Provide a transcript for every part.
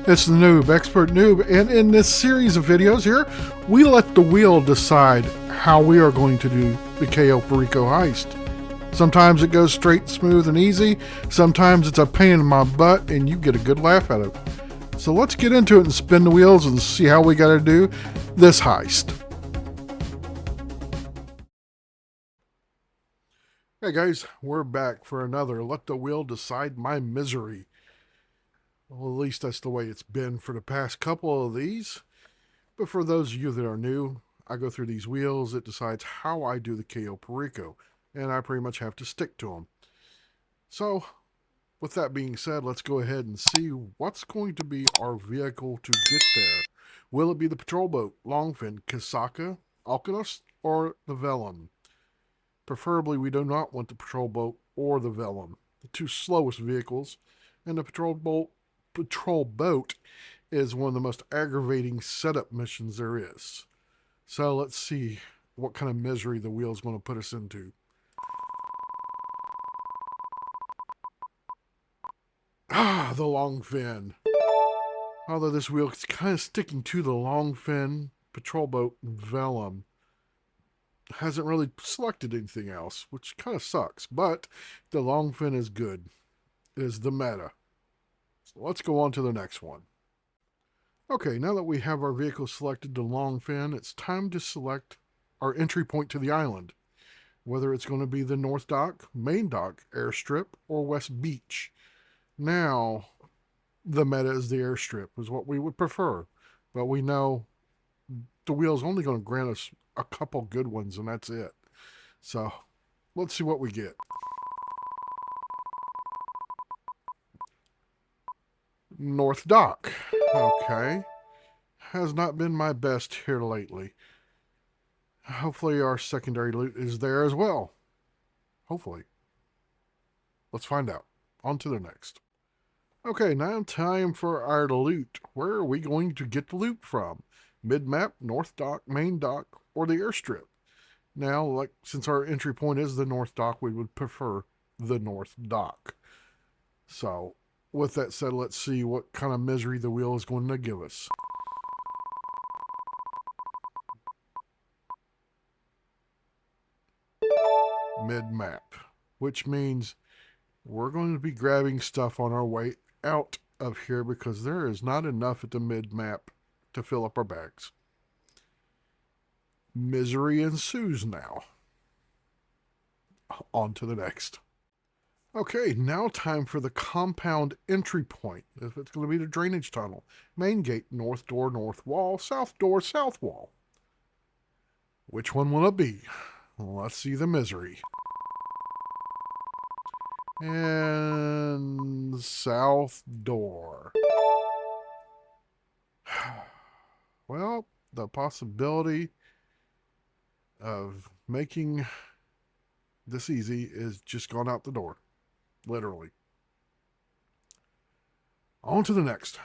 It's the noob, expert noob, and in this series of videos here, we let the wheel decide how we are going to do the Cayo Perico heist. Sometimes it goes straight, smooth, and easy. Sometimes it's a pain in my butt, and you get a good laugh out of it. So let's get into it and spin the wheels and see how we got to do this heist. Hey guys, we're back for another Let the Wheel Decide My Misery. Well, at least that's the way it's been for the past couple of these. But for those of you that are new, I go through these wheels. It decides how I do the Cayo Perico, and I pretty much have to stick to them. So, with that being said, let's go ahead and see what's going to be our vehicle to get there. Will it be the patrol boat, Longfin, Kasaka, Alkanos, or the Vellum? Preferably, we do not want the patrol boat or the Vellum, the two slowest vehicles, and the patrol boat is one of the most aggravating setup missions there is. So let's see what kind of misery the wheel is going to put us into. Ah, the long fin. Although this wheel is kind of sticking to the long fin, patrol boat, and Vellum. Hasn't really selected anything else, which kind of sucks, but the long fin is good. It is the meta. So let's go on to the next one. Okay, now that we have our vehicle selected to long fin, it's time to select our entry point to the island. Whether it's going to be the North Dock, Main Dock, Airstrip, or West Beach. Now, the meta is the Airstrip, is what we would prefer. But we know the wheel's only going to grant us a couple good ones, and that's it. So, let's see what we get. North Dock. Okay. Has not been my best here lately. Hopefully our secondary loot is there as well. Hopefully. Let's find out. On to the next. Okay, now time for our loot. Where are we going to get the loot from? Mid-map, North Dock, Main Dock, or the Airstrip? Now, since our entry point is the North Dock, we would prefer the North Dock. So, with that said, let's see what kind of misery the wheel is going to give us. Mid-map, which means we're going to be grabbing stuff on our way out of here because there is not enough at the mid-map to fill up our bags. Misery ensues now. On to the next. Okay, now time for the compound entry point. If it's going to be the drainage tunnel. Main gate, north door, north wall, south door, south wall. Which one will it be? Let's see the misery. And south door. Well, the possibility of making this easy is just gone out the door. Literally. On to the next.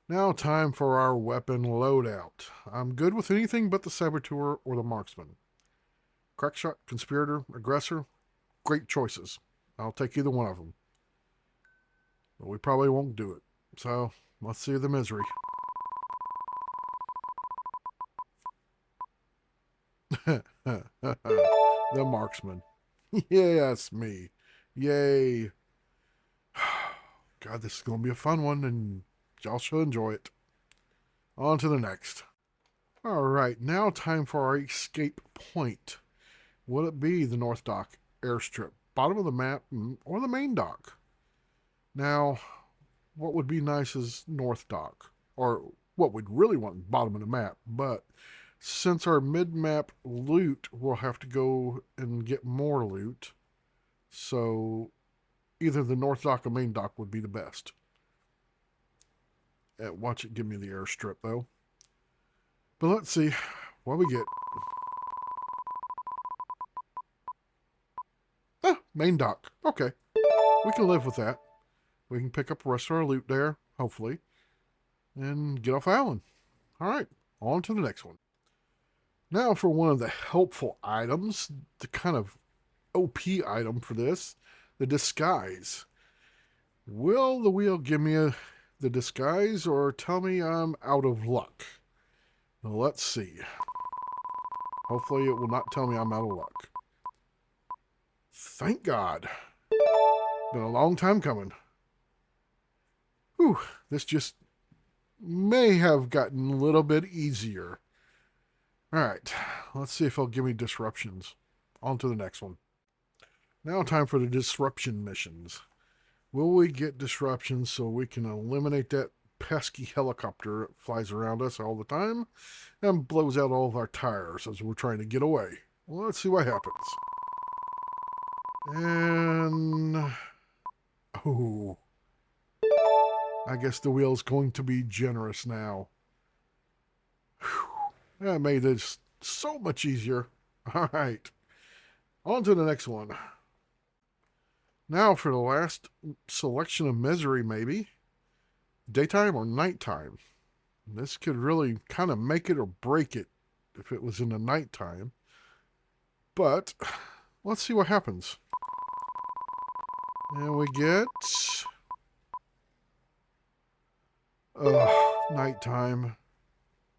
Now time for our weapon loadout. I'm good with anything but the saboteur or the marksman. Crackshot, conspirator, aggressor, great choices. I'll take either one of them. But we probably won't do it. So, let's see the misery. The marksman. Yes, me. Yay. God, this is going to be a fun one, and y'all should enjoy it. On to the next. Alright, now time for our escape point. Will it be the North Dock, Airstrip, bottom of the map, or the Main Dock? Now, what would be nice is North Dock, or what we'd really want, bottom of the map, but since our mid-map loot, we'll have to go and get more loot. So, either the North Dock or Main Dock would be the best. Watch it give me the Airstrip, though. But let's see what we get. Ah, Main Dock. Okay. We can live with that. We can pick up the rest of our loot there, hopefully, and get off the island. Alright, on to the next one. Now for one of the helpful items, the kind of OP item for this, the disguise. Will the wheel give me the disguise or tell me I'm out of luck. Now, let's see. Hopefully it will not tell me I'm out of luck. Thank God. Been a long time coming. Whew, this just may have gotten a little bit easier. Alright, let's see if it'll give me disruptions. On to the next one. Now time for the disruption missions. Will we get disruptions so we can eliminate that pesky helicopter that flies around us all the time and blows out all of our tires as we're trying to get away? Well, let's see what happens. And... oh... I guess the wheel's going to be generous now. Whew. That made this so much easier. Alright. On to the next one. Now for the last selection of misery, maybe. Daytime or nighttime. This could really kind of make it or break it if it was in the nighttime. But let's see what happens. And we get... nighttime.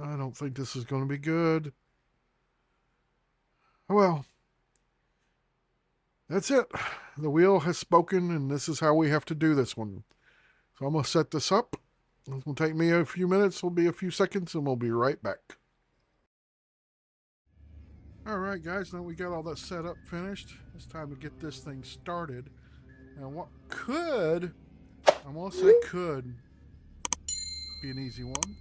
I don't think this is going to be good. Oh well. That's it. The wheel has spoken, and this is how we have to do this one. So I'm going to set this up. This will take me a few minutes. It'll be a few seconds, and we'll be right back. Alright guys, now we got all that set up finished. It's time to get this thing started. And what could, I'm going to say could, be an easy one.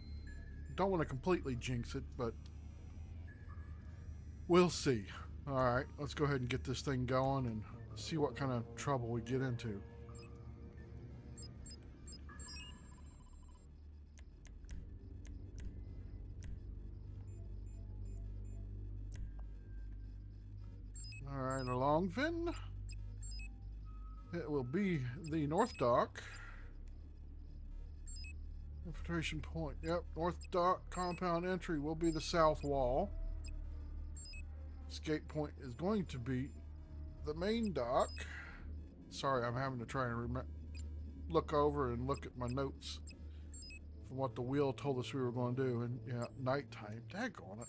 Don't want to completely jinx it, but we'll see. Alright, let's go ahead and get this thing going and see what kind of trouble we get into. Alright, a long fin. It will be the north dock. Infiltration point. Yep, north dock compound entry will be the south wall. Escape point is going to be the main dock. Sorry, I'm having to try and look over and look at my notes from what the wheel told us we were going to do. And yeah, nighttime. Daggone it.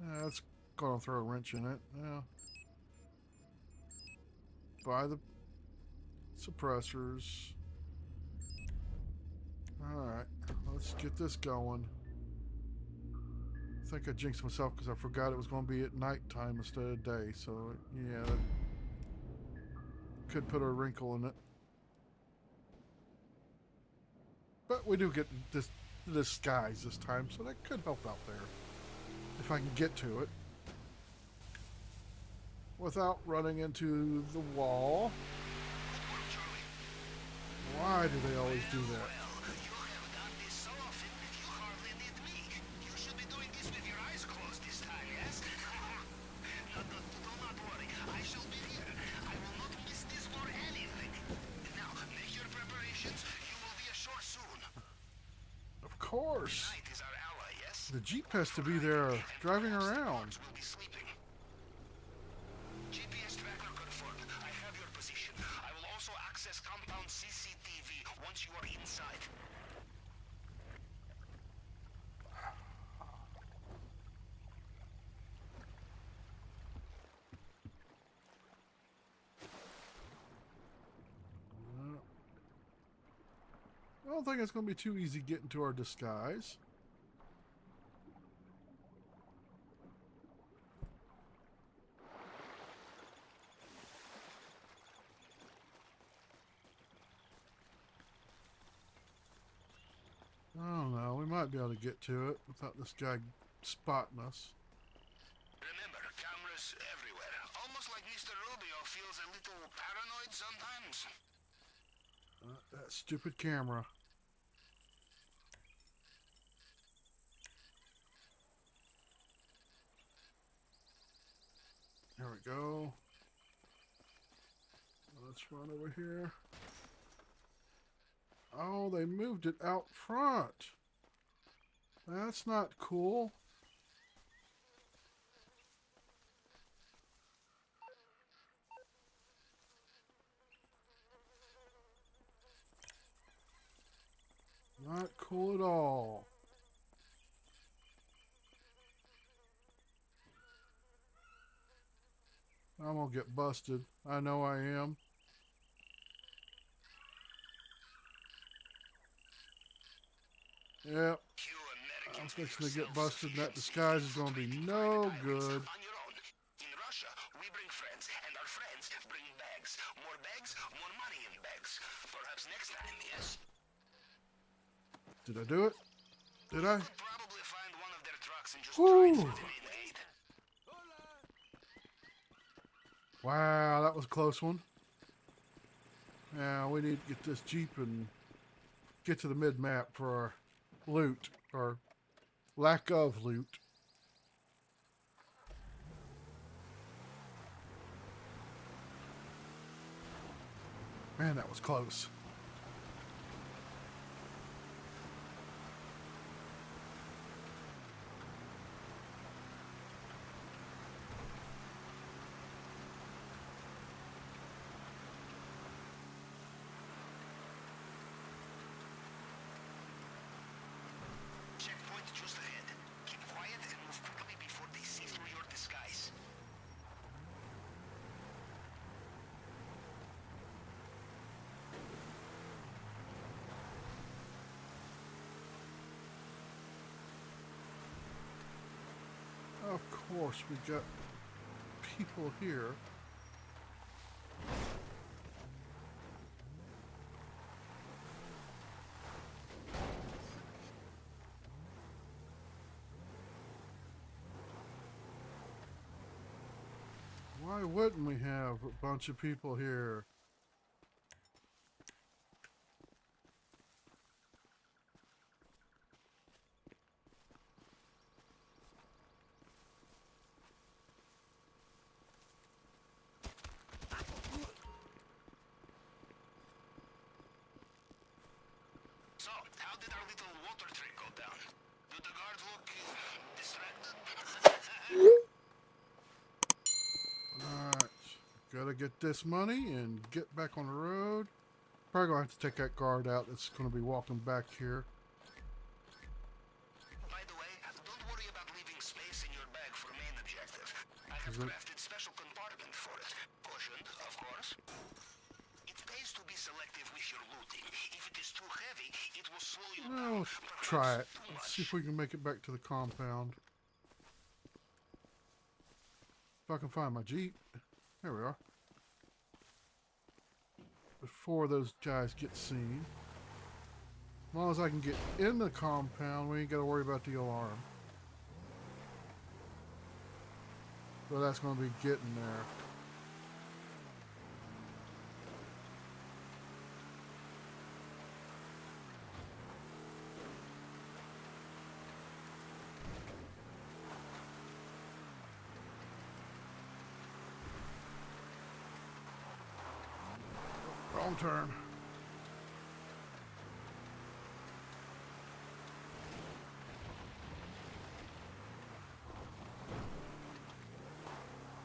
Yeah, that's going to throw a wrench in it. Yeah. Buy the suppressors. Alright, let's get this going. I think I jinxed myself because I forgot it was going to be at nighttime instead of day. So, yeah, that could put a wrinkle in it. But we do get this disguise this time, so that could help out there. If I can get to it. Without running into the wall. Why do they always do that? Of course. The Jeep has to be there driving around. GPS tracker confirmed. I have your position. I will also access compound CCTV once you are inside. I don't think it's going to be too easy getting to our disguise. I don't know. We might be able to get to it without this guy spotting us. Remember, cameras everywhere. Almost like Mr. Rubio feels a little paranoid sometimes. That stupid camera. There we go. Let's run over here. Oh, they moved it out front. That's not cool. Cool it all. I'm gonna get busted. I know I am. Yep. I'm fixing to get busted, and that disguise is gonna be no good. On your own. In Russia, we bring friends, and our friends bring bags. More bags, more money in bags. Perhaps next time, yes? Did I do it? Did I? Could probably find one of their trucks and just Woo! drive through the main gate. Wow, that was a close one. Now we need to get this Jeep and get to the mid-map for our loot, or lack of loot. Man, that was close. Checkpoint just ahead. Keep quiet and move quickly before they see through your disguise. Of course, we got people here. Why wouldn't we have a bunch of people here? So, how did our little water trick go down? Do the guards look distracted? Alright, gotta get this money and get back on the road. Probably gonna have to take that guard out that's gonna be walking back here. By the way, don't worry about leaving space in your bag for main objective. I have Is it- crafted special compartment for it. Cushioned, of course. It pays to be selective with your looting. If it is too heavy, it will slow you Well, down. let's Perhaps try it. too Let's much. see if we can make it back to the compound. If I can find my Jeep. There we are. Before those guys get seen. As long as I can get in the compound, we ain't got to worry about the alarm. So that's going to be getting there. Wrong turn.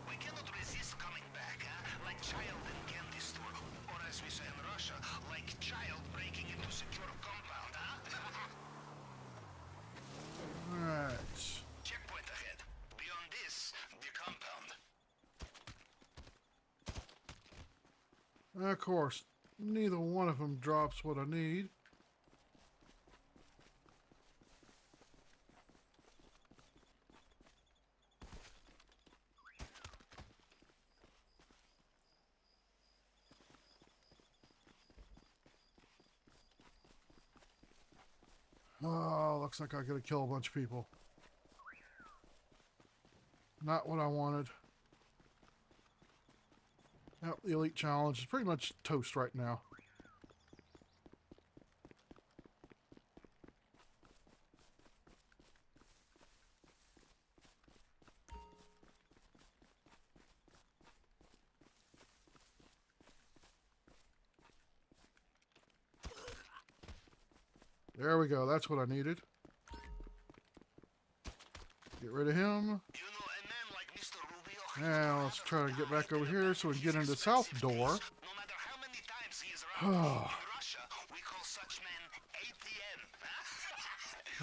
We cannot resist coming back, huh? Like child in candy store. Or as we say in Russia, like child breaking into secure compound, huh? Alright. Checkpoint ahead. Beyond this, the compound. Of course, neither one of them drops what I need. Oh, looks like I gotta kill a bunch of people. Not what I wanted. Yep, the Elite Challenge is pretty much toast right now. There we go, that's what I needed. Get rid of him. You know, a man like Mr. Rubio. Now let's try to get back over here so we can get into the south door. No matter how many times he is around. In Russia, we call such men ATM. Huh?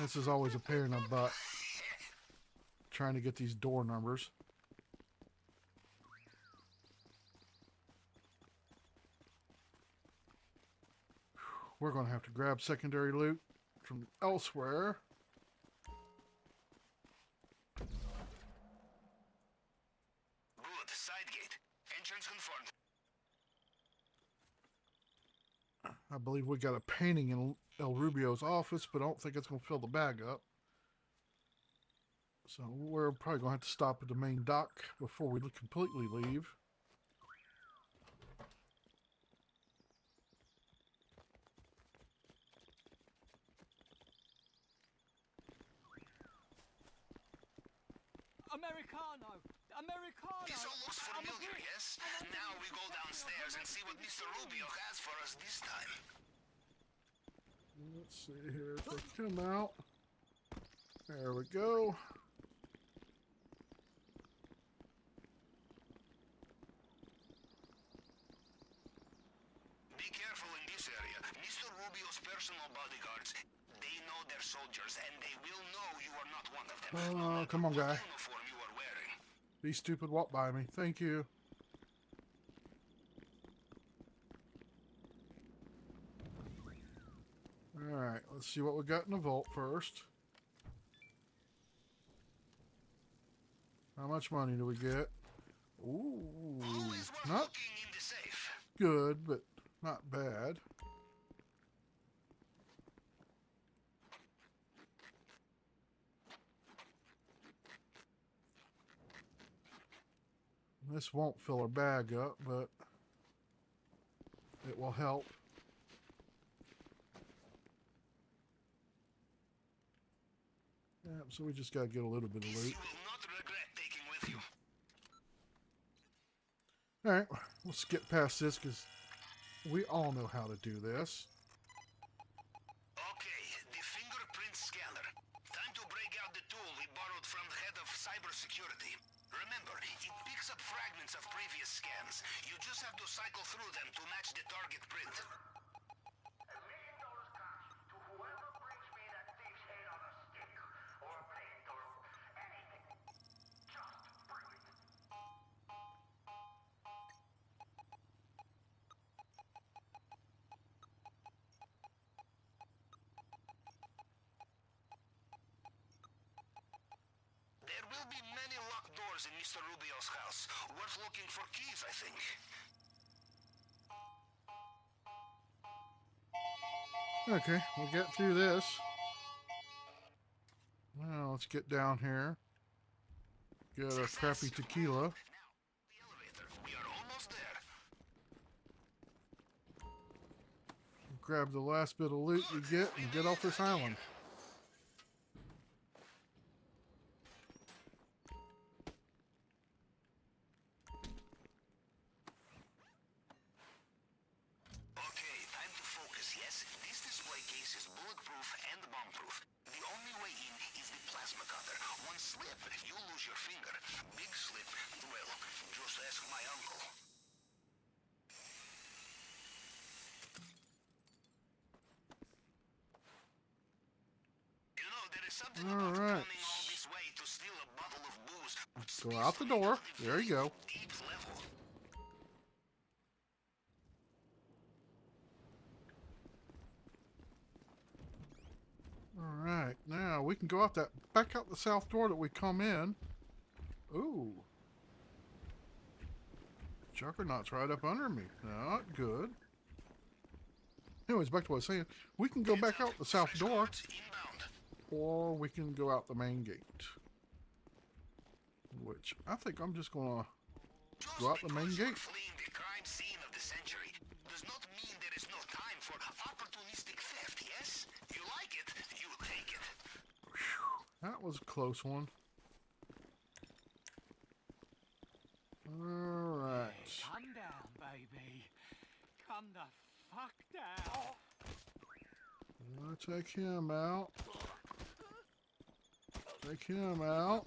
This is always a pain in the butt. Trying to get these door numbers. We're going to have to grab secondary loot from elsewhere. Good. Side gate. Entrance confirmed. I believe we got a painting in El Rubio's office, but I don't think it's going to fill the bag up. So we're probably going to have to stop at the main dock before we completely leave. Americano! Americano! This all looks familiar, yes? Now we go downstairs and see what Mr. Rubio has for us this time. Let's see here. Take him out. There we go. Be careful in this area. Mr. Rubio's personal bodyguards, they know their soldiers, and they will know you are not one of them. No matter Come on, what guy. uniform you are wearing. Be stupid, walk by me. Thank you. Alright, let's see what we got in the vault first. How much money do we get? Ooh, Always worth not looking in the safe. good, but not bad. This won't fill our bag up, but it will help. Yeah, so we just got to get a little bit of This loot. you will not regret taking with you. Alright, let's get past this because we all know how to do this. Okay, the fingerprint scanner. Time to break out the tool we borrowed from the head of cybersecurity. Remember, it picks up fragments of previous scans. You just have to cycle through them to match the target print. $1 million cash to whoever brings me that thief's head on a stick, or a plate, or anything. Just bring it. There will be many locked doors in Mr. Rubio's house. Worth looking for keys, I think. Okay, we'll get through this. Now let's get down here. Get our crappy tequila. Now, the elevator. We are almost there. Grab the last bit of loot we get and get off this island. Okay, time to focus, yes? This display case is bulletproof and bomb-proof. The only way in is the plasma cutter. One slip, you'll lose your finger. Big slip, well, just ask my uncle. You know, there is something about Alright. coming all this way to steal a bottle of booze. Go out the door. There you go. Deep level. Alright, now we can go out that back out the south door that we come in. Ooh. Juggernaut's right up under me. Not good. Anyways, back to what I was saying. We can go back out the south door, Inbound. or we can go out the main gate. Which I think I'm just gonna Just go out the main because you're gate. fleeing the crime scene of the century does not mean there is no time for opportunistic theft, yes? You like it, you take it. That was a close one. Alright. Calm down, baby. Calm the fuck down. I'll take him out. Take him out.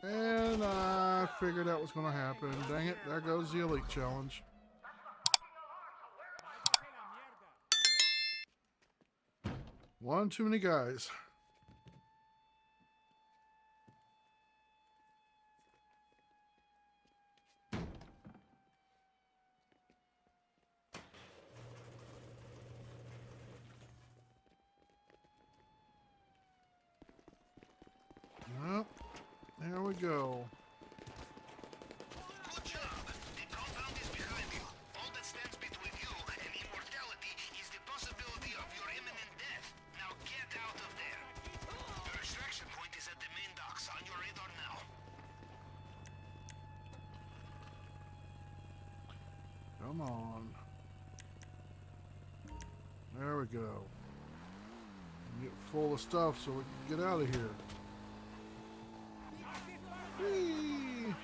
And I figured that was going to happen. Dang it, there goes the Elite Challenge. One too many guys. Well, there we go. Good job. The compound is behind you. All that stands between you and immortality is the possibility of your imminent death. Now get out of there. Your extraction point is at the main docks on your radar now. Come on. There we go. Get full of stuff so we can get out of here. Whee!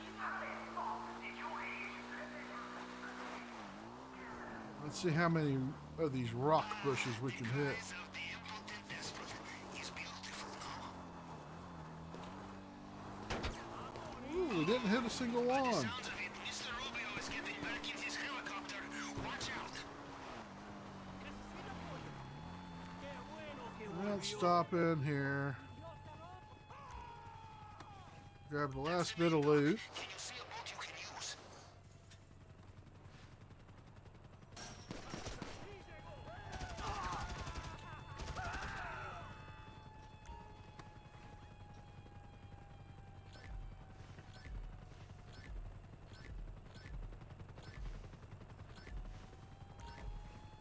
Let's see how many of these rock bushes we can hit. Eyes of the impotent despot is beautiful, no? Ooh, we didn't hit a single By the one. sounds of it, Mr. Rubio is getting back in his helicopter. Watch out. Let's stop in here. Grab the last bit of loot. Can you see a boat you can use?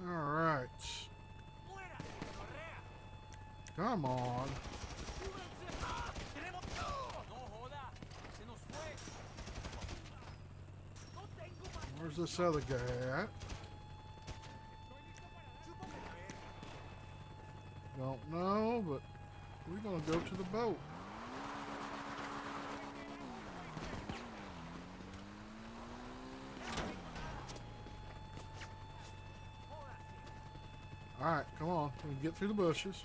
All right. Come on. Where's this other guy at? Don't know, but we're gonna go to the boat. Alright, come on. We can get through the bushes.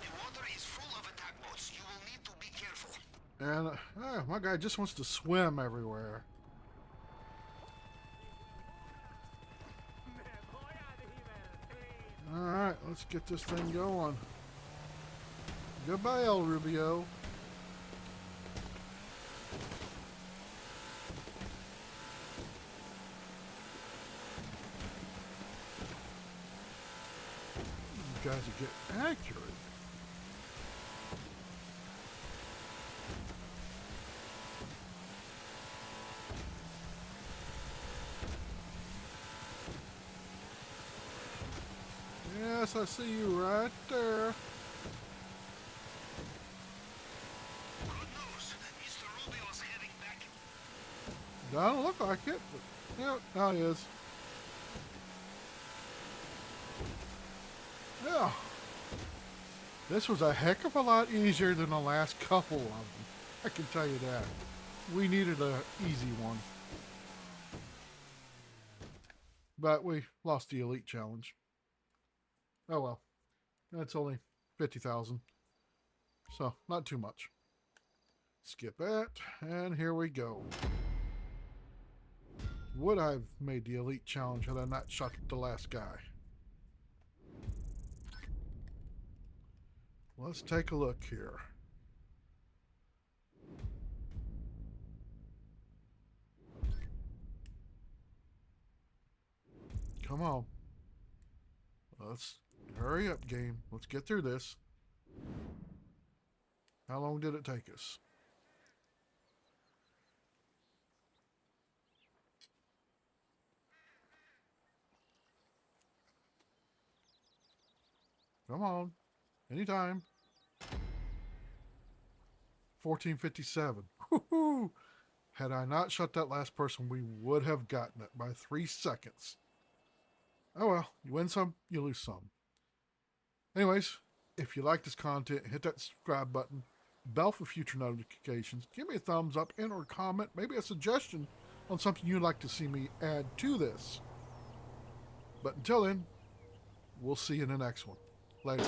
The water is full of attack boats. You will need to be careful. And my guy just wants to swim everywhere. Alright, let's get this thing going. Goodbye, El Rubio. You guys are getting accurate. Yes, I see you right there. Good news. Mr. Rubio is heading back. Doesn't look like it, but yeah, now he is. Yeah. This was a heck of a lot easier than the last couple of them. I can tell you that. We needed an easy one. But we lost the Elite Challenge. Oh well. That's only 50,000. So, not too much. Skip that, and here we go. Would I have made the Elite Challenge had I not shot the last guy? Let's take a look here. Come on. Let's hurry up, game. Let's get through this. How long did it take us? Come on. Anytime. 1457. Woohoo! Had I not shot that last person, we would have gotten it by 3 seconds. Oh well, you win some, you lose some. Anyways, if you like this content, hit that subscribe button, bell for future notifications, give me a thumbs up and or comment, maybe a suggestion on something you'd like to see me add to this. But until then, we'll see you in the next one. Later.